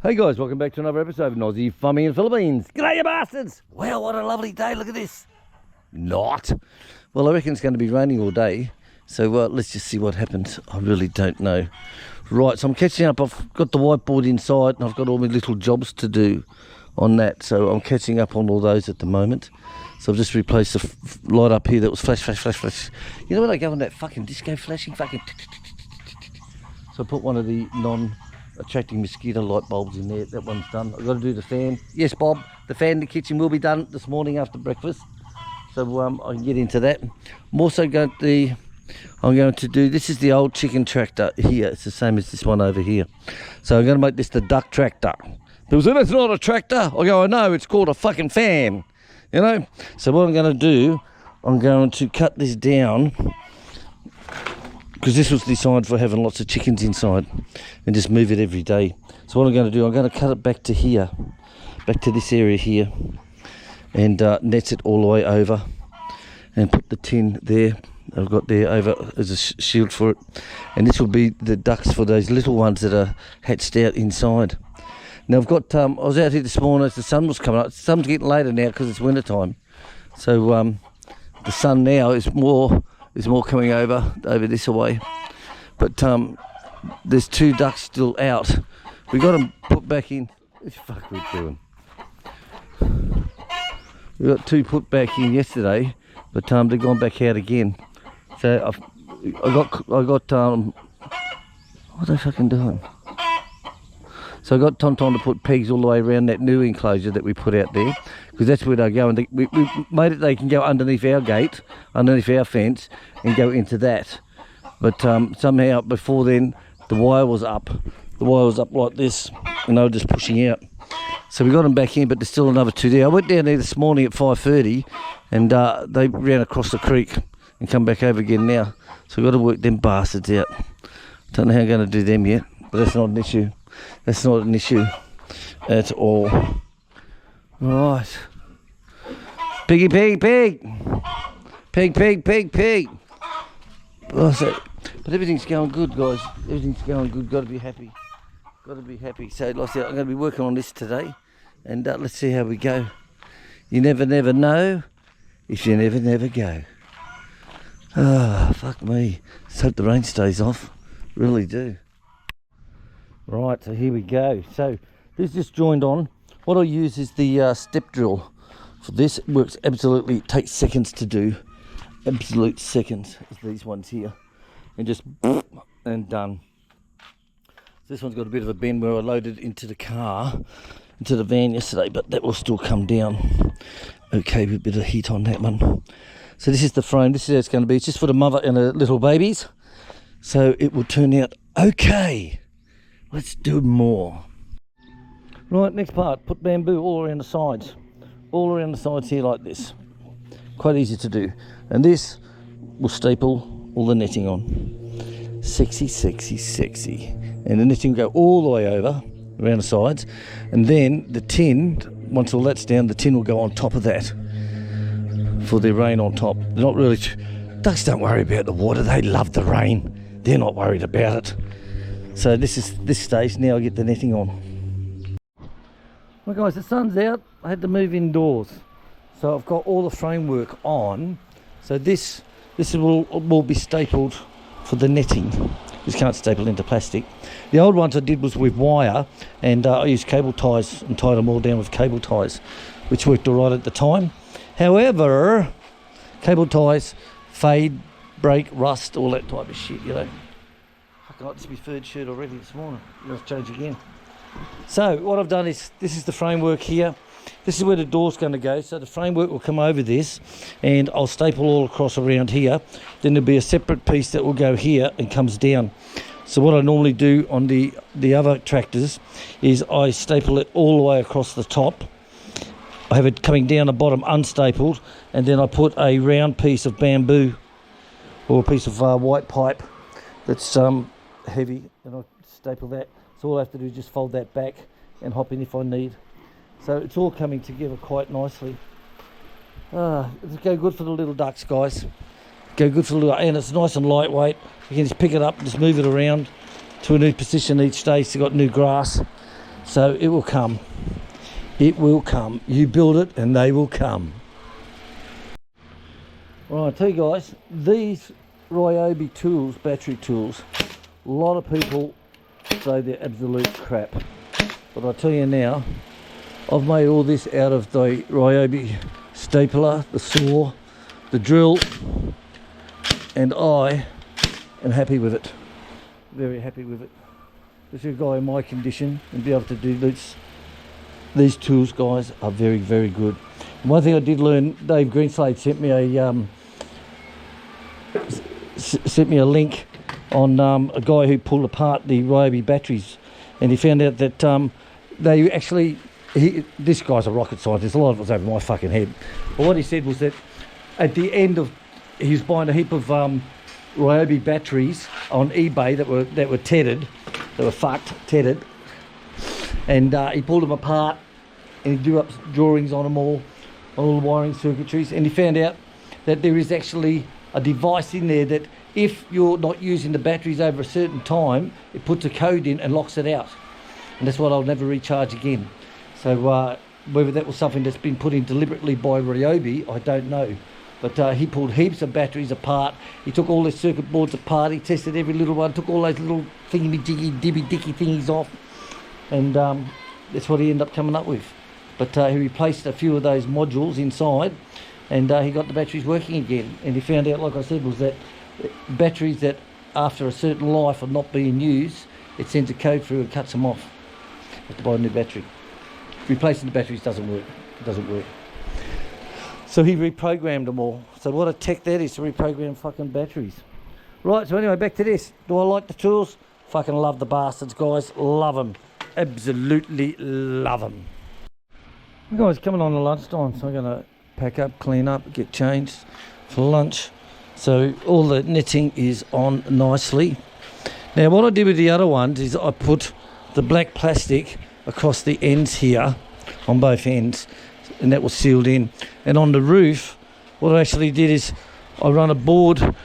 Hey guys, welcome back to another episode of Aussie Farming in the Philippines. G'day you bastards! Well, what a lovely day, look at this. Not. Well, I reckon it's going to be raining all day, so let's just see what happens. I really don't know. Right, so I'm catching up. I've got the whiteboard inside and I've got all my little jobs to do on that, so I'm catching up on all those at the moment. So I've just replaced the light up here that was flash. You know when I go on that fucking disco flashing fucking... So I put one of the non-attracting mosquito light bulbs in there. That one's done. I've got to do the fan. Yes, Bob, the fan in the kitchen will be done this morning after breakfast. So I can get into that. I'm also going to do, this is the old chicken tractor here. It's the same as this one over here. So I'm going to make this the duck tractor. People say, that's not a tractor. I go, I know, it's called a fucking fan. You know? So what I'm going to do, I'm going to cut this down, because this was designed for having lots of chickens inside and just move it every day. So what I'm going to do, I'm going to cut it back to here, back to this area here, and net it all the way over and put the tin there I've got there over as a shield for it. And this will be the ducks for those little ones that are hatched out inside. Now I've got, I was out here this morning as the sun was coming up. The sun's getting later now because it's winter time. So the sun now is more coming over this way, but there's two ducks still out. We got them put back in. What the fuck are we doing? We got two put back in yesterday, but they've gone back out again. So I got what are they fucking doing? So I got Tonton to put pegs all the way around that new enclosure that we put out there, because that's where they go, and we made it they can go underneath our gate, underneath our fence, and go into that. But somehow before then the wire was up like this, and they were just pushing out. So we got them back in, but there's still another two there. I went down there this morning at 5:30, and they ran across the creek and come back over again now. So we've got to work them bastards out. Don't know how I'm going to do them yet, but that's not an issue. That's not an issue at all. Right. Piggy pig pig. Pig pig pig pig. But everything's going good, guys. Everything's going good. Got to be happy. Got to be happy. So like I said, I'm going to be working on this today, and let's see how we go. You never know if you never go. Ah, fuck me. Let's hope the rain stays off. Really do. Right, so here we go. So this just joined on. What I use is the step drill for this. It works absolutely, it takes seconds to do. Absolute seconds, as these ones here. And just and done. So this one's got a bit of a bend where I loaded into the car, into the van yesterday, but that will still come down. Okay, with a bit of heat on that one. So this is the frame. This is how it's going to be. It's just for the mother and the little babies. So it will turn out okay. Let's do more. Right, next part, put bamboo all around the sides. All around the sides here like this. Quite easy to do. And this will staple all the netting on. Sexy, sexy, sexy. And the netting will go all the way over, around the sides. And then the tin, once all that's down, the tin will go on top of that. For the rain on top. They're not really... Ducks don't worry about the water, they love the rain. They're not worried about it. So this stage, now I get the netting on. Well guys, the sun's out. I had to move indoors. So I've got all the framework on. So this will be stapled for the netting. This can't staple into plastic. The old ones I did was with wire, and I used cable ties and tied them all down with cable ties, which worked all right at the time. However, cable ties fade, break, rust, all that type of shit, you know. I like this my third shirt already this morning. Let's change again. So what I've done is, this is the framework here. This is where the door's going to go. So the framework will come over this, and I'll staple all across around here. Then there'll be a separate piece that will go here and comes down. So what I normally do on the other tractors is I staple it all the way across the top. I have it coming down the bottom unstapled, and then I put a round piece of bamboo or a piece of white pipe that's heavy, and I staple that. So all I have to do is just fold that back and hop in if I need. So it's all coming together quite nicely. It'll go good for the little ducks, guys. Go good for the little, and it's nice and lightweight. You can just pick it up, just move it around to a new position each day. So you've got new grass. So it will come. It will come. You build it and they will come. Right, I tell you guys, these Ryobi tools, battery tools, a lot of people say they're absolute crap. But I tell you now, I've made all this out of the Ryobi stapler, the saw, the drill, and I am happy with it. Very happy with it. If you're a guy in my condition and be able to do this, these tools, guys, are very, very good. And one thing I did learn, Dave Greenslade sent me a link on a guy who pulled apart the Ryobi batteries, and he found out that they actually, this guy's a rocket scientist, a lot of it was over my fucking head, but what he said was that at the end of, he was buying a heap of Ryobi batteries on eBay that were tethered, they were fucked, tethered, and he pulled them apart and he drew up drawings on them all, on all the wiring circuitries, and he found out that there is actually a device in there that if you're not using the batteries over a certain time, it puts a code in and locks it out, and that's what I'll never recharge again. So whether that was something that's been put in deliberately by Ryobi, I don't know. But he pulled heaps of batteries apart. He took all the circuit boards apart. He tested every little one, took all those little thingy-jiggy-dibby-dicky thingies off, and that's what he ended up coming up with. But he replaced a few of those modules inside, and he got the batteries working again. And he found out, like I said, was that batteries that after a certain life are not being used, it sends a code through and cuts them off. You have to buy a new battery. Replacing the batteries doesn't work. It doesn't work. So he reprogrammed them all. So what a tech that is, to reprogram fucking batteries. Right, so anyway, back to this. Do I like the tools? Fucking love the bastards, guys. Love them. Absolutely love them. Guys, coming on to lunchtime, so I'm going to pack up, clean up, get changed for lunch. So all the netting is on nicely. Now what I did with the other ones is I put the black plastic across the ends here, on both ends, and that was sealed in. And on the roof, what I actually did is I run a board,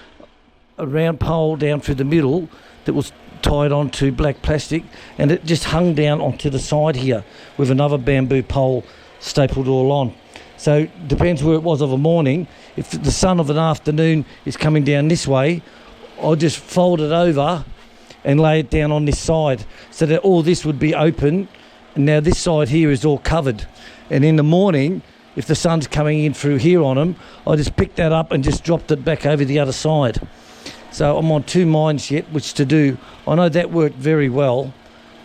a round pole down through the middle that was tied onto black plastic, and it just hung down onto the side here with another bamboo pole stapled all on. So depends where it was of a morning. If the sun of an afternoon is coming down this way, I'll just fold it over and lay it down on this side so that all this would be open, and now this side here is all covered. And in the morning, if the sun's coming in through here on them, I just picked that up and just dropped it back over the other side. So I'm on two minds yet, which to do. I know that worked very well.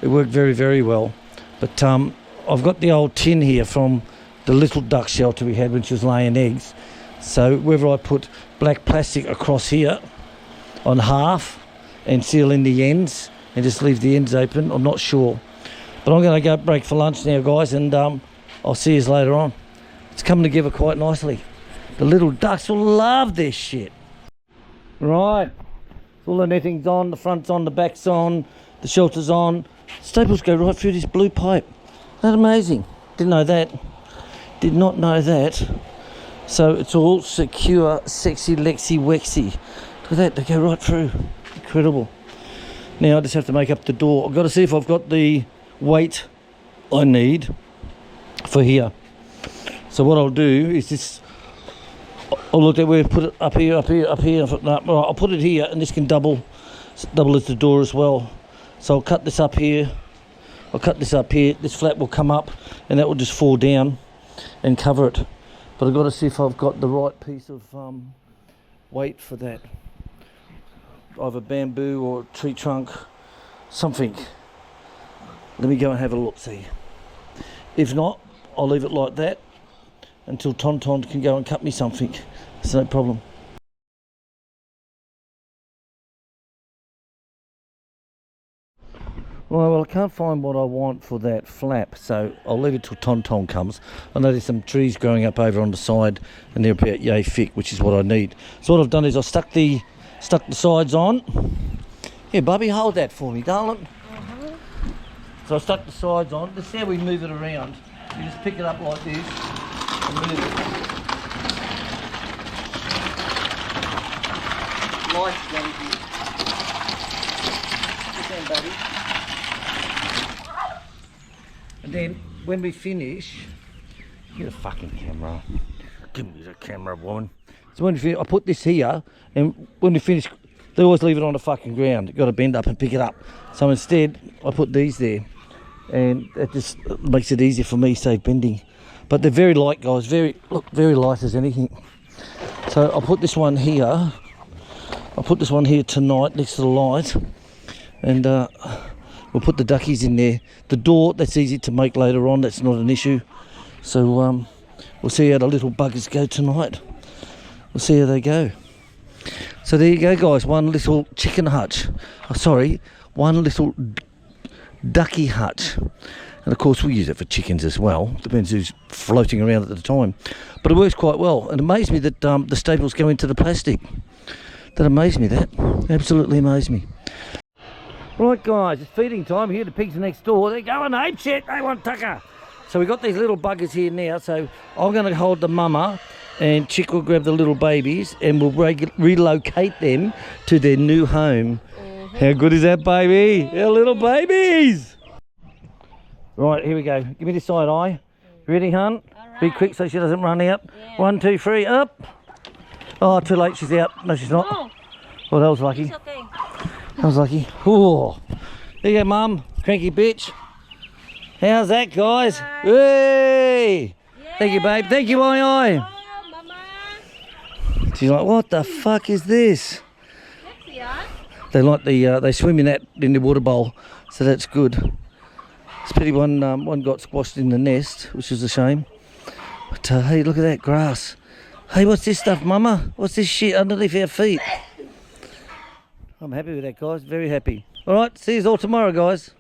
It worked very, very well. But I've got the old tin here from the little duck shelter we had when she was laying eggs. So whether I put black plastic across here on half and seal in the ends and just leave the ends open, I'm not sure. But I'm going to go break for lunch now, guys, and I'll see you later on. It's coming together quite nicely. The little ducks will love this shit. Right, all the netting's on, the front's on, the back's on, the shelter's on. Staples go right through this blue pipe. Isn't that amazing? Didn't know that. Did not know that. So it's all secure, sexy, Lexi, Wexy. Look at that, they go right through. Incredible. Now I just have to make up the door. I've got to see if I've got the weight I need for here. So what I'll do is this, I'll look at where I put it, up here. No, right, I'll put it here, and this can double as the door as well. So I'll cut this up here. This flap will come up, and that will just fall down and cover it. But I've got to see if I've got the right piece of weight for that. Either bamboo or tree trunk, something. Let me go and have a look, see. If not, I'll leave it like that until Tonton can go and cut me something. It's no problem. Well, I can't find what I want for that flap, so I'll leave it till Tonton comes. I know there's some trees growing up over on the side, and they're about yay thick, which is what I need. So what I've done is I've stuck the sides on. Here, Bubby, hold that for me, darling. So I stuck the sides on. This is how we move it around. You just pick it up like this and move it. Lights down here. Sit down, Bubby. then when we finish, get a fucking camera. Give me the camera, woman. So when we finish, I put this here, and when we finish, they always leave it on the fucking ground. You've got to bend up and pick it up. So instead, I put these there, and it just makes it easier for me, save bending. But they're very light, guys. Very light as anything. So I'll put this one here. I'll put this one here tonight next to the light, and we'll put the duckies in there. The door, that's easy to make later on. That's not an issue. So we'll see how the little buggers go tonight. We'll see how they go. So there you go, guys. One little chicken hutch. Oh, sorry, one little ducky hutch. And of course we'll use it for chickens as well. Depends who's floating around at the time. But it works quite well. It amazed me that the staples go into the plastic. That amazed me, that. Absolutely amazed me. Right, guys, it's feeding time here. The pigs are next door. They're going ape shit. They want tucker. So we've got these little buggers here now. So I'm going to hold the mama, and Chick will grab the little babies, and we'll relocate them to their new home. How good is that, baby? Our little babies. Right, here we go. Give me this side eye. Ready, hun? Right. Be quick so she doesn't run out. Yeah. 1, 2, 3, up. Oh, too late. She's out. No, she's not. Oh, well, that was lucky. It's okay. That was lucky. Oh, there you go, Mum. Cranky bitch. How's that, guys? Right. Hey! Yeah. Thank you, babe. Thank you, Oi. Oh, Mama. She's like, what the fuck is this? They like the they swim in the water bowl, so that's good. It's pity one got squashed in the nest, which is a shame. But hey, look at that grass. Hey, what's this stuff, Mama? What's this shit underneath our feet? I'm happy with that, guys. Very happy. All right, see you all tomorrow, guys.